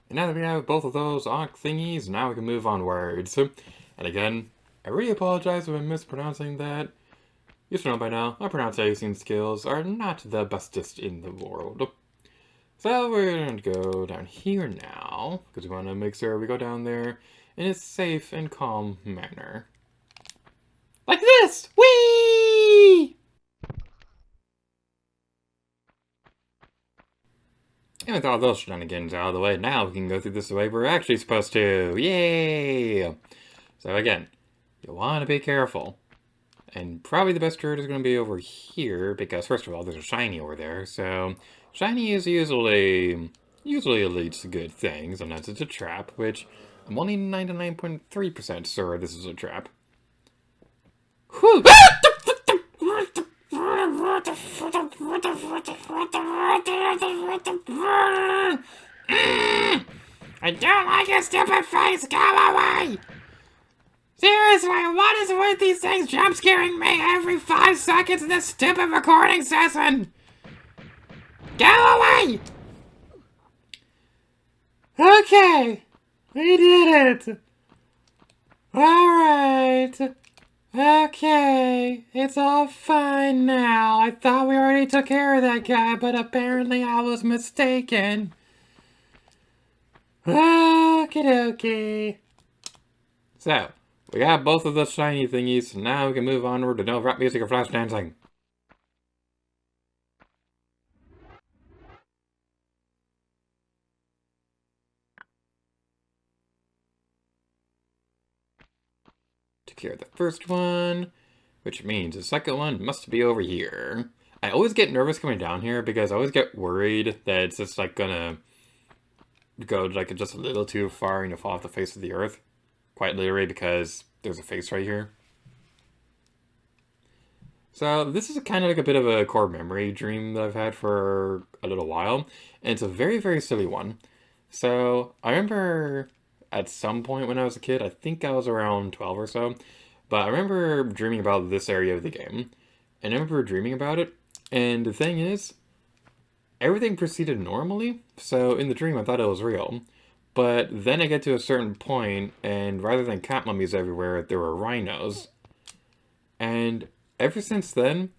And now that we have both of those Ankh thingies, now we can move onwards. And again, I really apologize if I'm mispronouncing that. You should know by now, my pronunciation skills are not the bestest in the world. So we're going to go down here now, because we want to make sure we go down there in a safe and calm manner. Like this! Whee! And with all those shenanigans out of the way, now we can go through this the way we're actually supposed to. Yay! So again, you'll want to be careful. And probably the best turret is going to be over here, because first of all, there's a shiny over there, so shiny is usually leads to good things, unless it's a trap, which I'm only 99.3% sure this is a trap. Whew! I don't like your stupid face! Go away! Seriously, what is with these things jump scaring me every 5 seconds in this stupid recording session? Go away! Okay, we did it. Alright. Okay, it's all fine now. I thought we already took care of that guy, but apparently I was mistaken. Okie dokie. So, we got both of those shiny thingies, so now we can move onward to no rap music or flash dancing. Took care of the first one, which means the second one must be over here. I always get nervous coming down here because I always get worried that it's just like gonna go like just a little too far and you'll fall off the face of the earth. Quite literally because there's a face right here. So this is kind of like a bit of a core memory dream that I've had for a little while. And it's a very, very silly one. So I remember at some point when I was a kid, I think I was around 12 or so, but I remember dreaming about this area of the game. And I remember dreaming about it. And the thing is, everything proceeded normally. So in the dream, I thought it was real. But then I get to a certain point, and rather than cat mummies everywhere, there were rhinos. And ever since then,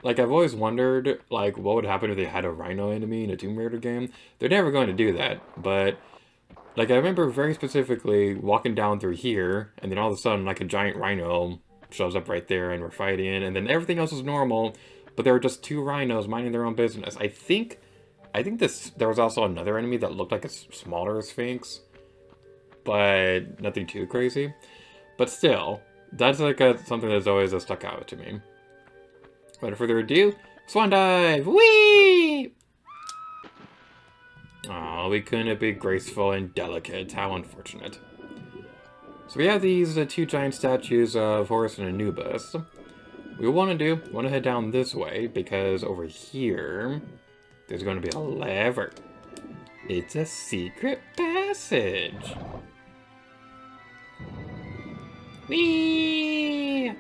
like, I've always wondered, like, what would happen if they had a rhino enemy in a Tomb Raider game. They're never going to do that, but, like, I remember very specifically walking down through here, and then all of a sudden, like, a giant rhino shows up right there, and we're fighting, and then everything else is normal, but there were just 2 rhinos minding their own business. I think there was also another enemy that looked like a smaller sphinx, but nothing too crazy. But still, that's like something that's always stuck out to me. Without further ado, swan dive! Whee! Aw, we couldn't be graceful and delicate. How unfortunate. So we have these 2 giant statues of Horus and Anubis. What we want to head down this way, because over here, there's going to be a lever. It's a secret passage. Whee!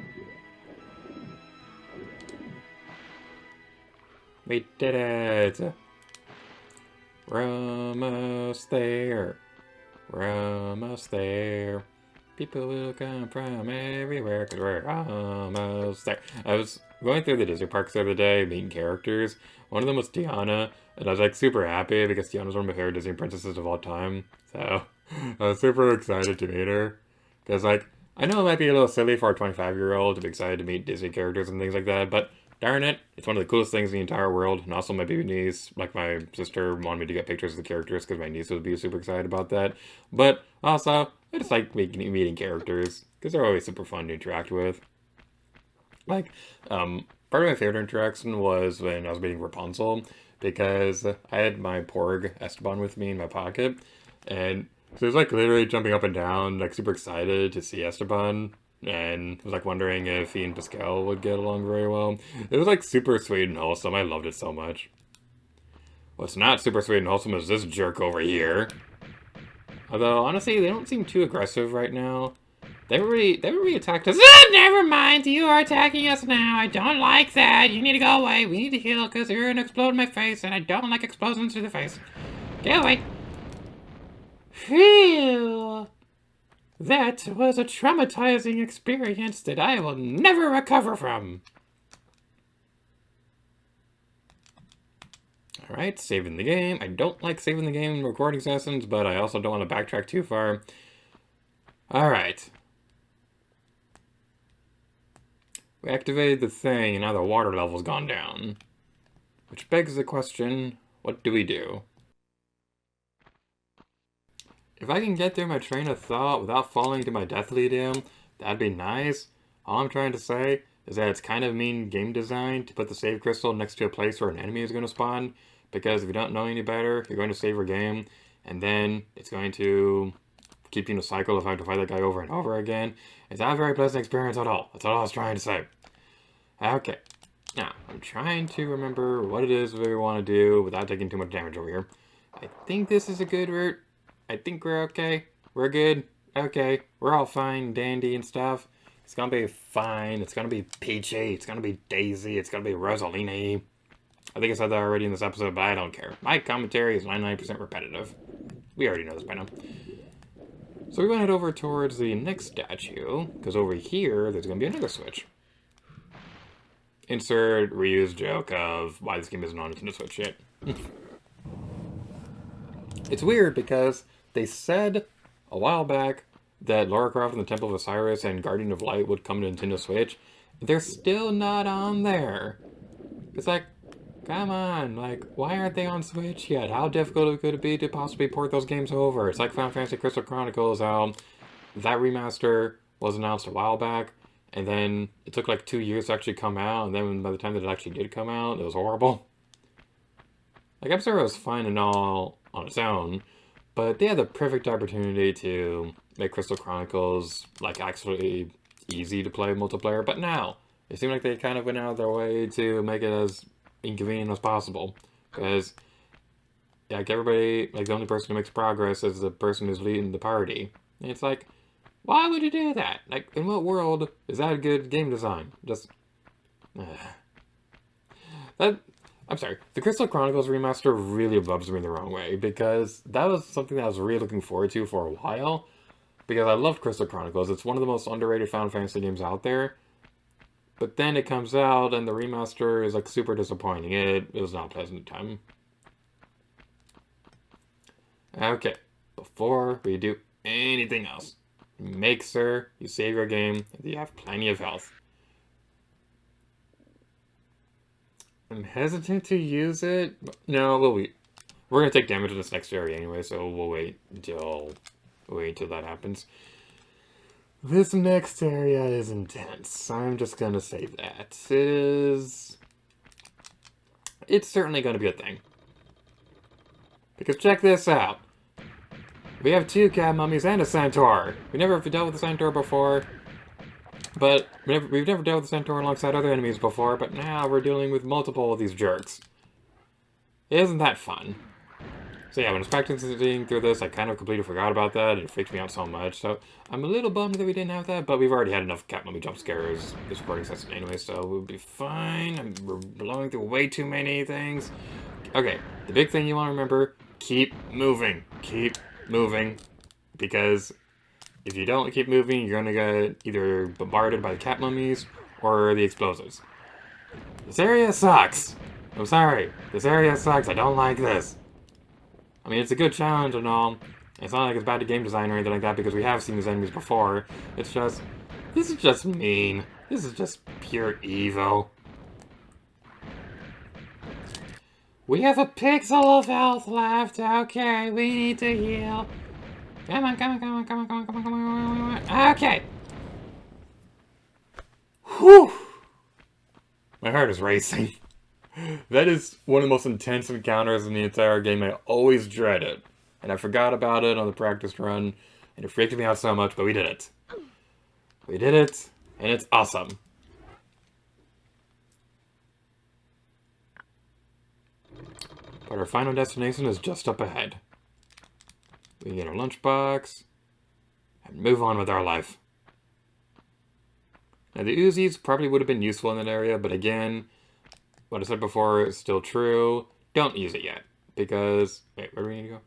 We did it! We're almost there. We're almost there. People will come from everywhere because we're almost there. I was going through the Disney parks the other day, meeting characters. One of them was Tiana, and I was like super happy because Tiana's one of my favorite Disney princesses of all time. So I was super excited to meet her. Because, like, I know it might be a little silly for a 25-year-old to be excited to meet Disney characters and things like that, but darn it, it's one of the coolest things in the entire world. And also my baby niece, like my sister, wanted me to get pictures of the characters because my niece would be super excited about that. But also, I just like meeting characters because they're always super fun to interact with. Like, part of my favorite interaction was when I was meeting Rapunzel because I had my Porg Esteban with me in my pocket, and so he was like literally jumping up and down, like super excited to see Esteban, and was like wondering if he and Pascal would get along very well. It was like super sweet and wholesome. I loved it so much. What's not super sweet and wholesome is this jerk over here. Although, honestly, they don't seem too aggressive right now. They haven't really attacked us. Never mind, you are attacking us now. I don't like that. You need to go away. We need to heal because you're gonna explode in my face, and I don't like explosions to the face. Get away. Phew! That was a traumatizing experience that I will never recover from. Alright, saving the game. I don't like saving the game in recording sessions, but I also don't want to backtrack too far. Alright. We activated the thing, and now the water level's gone down. Which begs the question, what do we do? If I can get through my train of thought without falling to my deathly doom, that'd be nice. All I'm trying to say is that it's kind of mean game design to put the save crystal next to a place where an enemy is going to spawn, because if you don't know any better, you're going to save your game, and then it's going to keep you in a cycle of having to fight that guy over and over again. It's not a very pleasant experience at all. That's all I was trying to say. Okay. Now, I'm trying to remember what it is we want to do without taking too much damage over here. I think this is a good route. I think we're okay. We're good. Okay. We're all fine, dandy and stuff. It's gonna be fine. It's gonna be peachy. It's gonna be daisy. It's gonna be Rosalini. I think I said that already in this episode, but I don't care. My commentary is 99% repetitive. We already know this by now. So we're gonna head over towards the next statue, because over here, there's gonna be another switch. Insert reused joke of why this game isn't on Nintendo Switch yet. It's weird because they said a while back that Lara Croft and the Temple of Osiris and Guardian of Light would come to Nintendo Switch. They're still not on there. It's like, come on, like, why aren't they on Switch yet? How difficult could it be to possibly port those games over? It's like Final Fantasy Crystal Chronicles, how that remaster was announced a while back, and then it took like 2 years to actually come out, and then by the time that it actually did come out, it was horrible. Like, I'm sure it was fine and all on its own, but they had the perfect opportunity to make Crystal Chronicles, like, actually easy to play multiplayer, but now, it seemed like they kind of went out of their way to make it as inconvenient as possible, because, like, everybody, like, the only person who makes progress is the person who's leading the party, and it's like, why would you do that? Like, in what world is that good game design? Just, I'm sorry, the Crystal Chronicles remaster really rubs me the wrong way, because that was something that I was really looking forward to for a while, because I loved Crystal Chronicles. It's one of the most underrated Final Fantasy games out there, but then it comes out, and the remaster is, like, super disappointing. It was not a pleasant time. Okay, before we do anything else, make sure you save your game and you have plenty of health. I'm hesitant to use it. No, we'll wait. We're gonna take damage in this next area anyway, so we'll wait until that happens. This next area is intense. I'm just gonna say that. It's certainly gonna be a thing. Because check this out. We have 2 cat mummies and a centaur. We never dealt with the centaur before, but we've never dealt with the centaur alongside other enemies before, but now we're dealing with multiple of these jerks. Isn't that fun? So yeah, when I was practicing through this, I kind of completely forgot about that. It freaked me out so much, so I'm a little bummed that we didn't have that, but we've already had enough cat mummy jump scares this recording session anyway, so we'll be fine. We're blowing through way too many things. Okay, the big thing you want to remember, keep moving. Keep moving, because if you don't keep moving, you're gonna get either bombarded by the cat mummies or the explosives. This area sucks. I'm sorry. This area sucks. I don't like this. I mean, it's a good challenge and all. It's not like it's bad game design or anything like that, because we have seen these enemies before. It's just, this is just mean. This is just pure evil. We have a pixel of health left. Okay, we need to heal. Come on, come on, come on, come on, come on, come on, come on, come on. Okay. Whew. My heart is racing. That is one of the most intense encounters in the entire game. I always dread it. And I forgot about it on the practice run, and it freaked me out so much, but we did it. We did it, and it's awesome. But our final destination is just up ahead. We can get our lunchbox and move on with our life. Now the Uzis probably would have been useful in that area, but again, what I said before is still true. Don't use it yet, because... Wait, where do we need to go?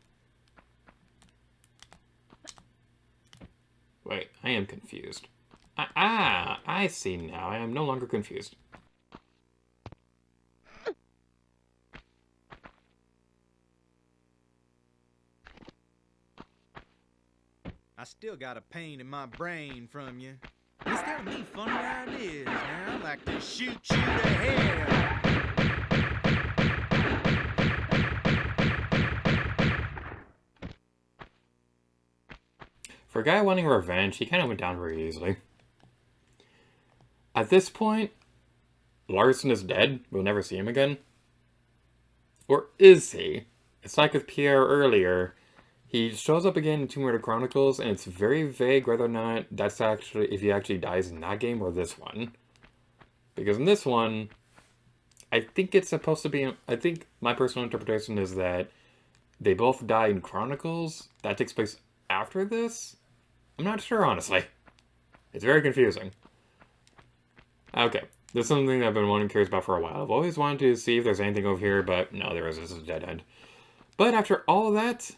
Wait, I am confused. I see now. I am no longer confused. I still got a pain in my brain from you. It's got me funny ideas now, like to shoot you to hell. For a guy wanting revenge, he kind of went down very easily. At this point, Larson is dead. We'll never see him again. Or is he? It's like with Pierre earlier. He shows up again in Tomb Raider Chronicles, and it's very vague whether or not that's actually, if he actually dies in that game or this one. Because in this one, I think it's supposed to be, I think my personal interpretation is that they both die in Chronicles. That takes place after this? I'm not sure, honestly. It's very confusing. Okay, this is something I've been wanting curious about for a while. I've always wanted to see if there's anything over here, but no, there isn't. This is a dead end. But after all of that,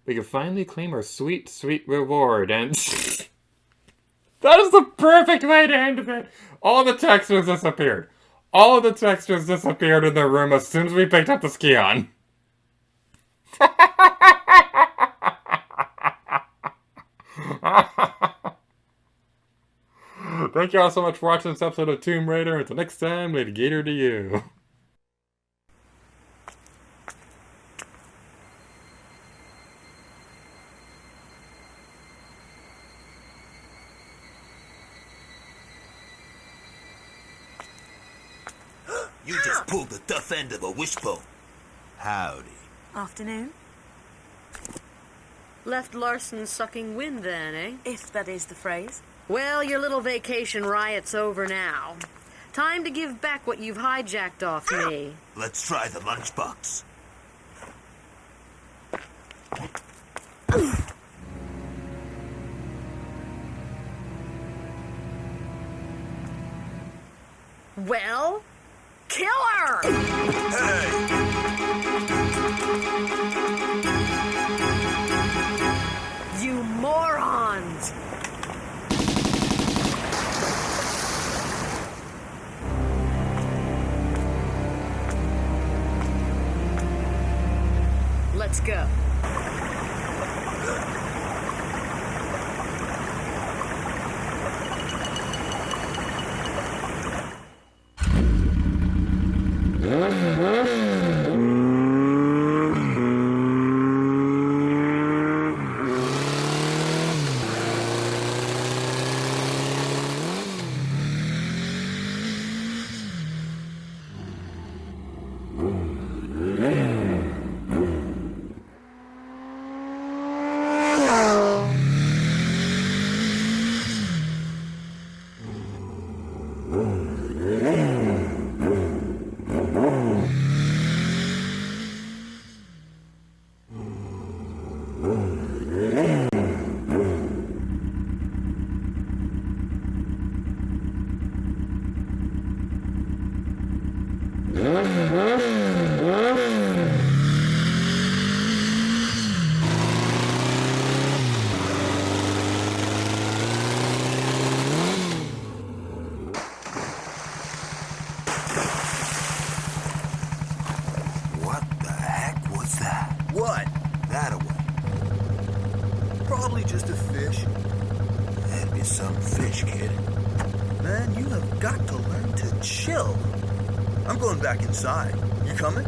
we can finally claim our sweet, sweet reward, and that is the perfect way to end it. All the textures disappeared. All the textures disappeared in the room as soon as we picked up the Scion. Thank you all so much for watching this episode of Tomb Raider. Until next time, Lady Gator to you. You just pulled the tough end of a wishbone. Howdy. Afternoon. Left Larson sucking wind then, eh? If that is the phrase. Well, your little vacation riot's over now. Time to give back what you've hijacked off me. Let's try the lunchbox. Well, kill her! Hey! You morons! Let's go. What the heck was that? What? That away. Probably just a fish. That'd be some fish, kid. Man, you have got to learn to chill. I'm going back inside. You coming?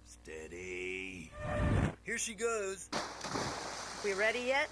Steady. Here she goes. We ready yet?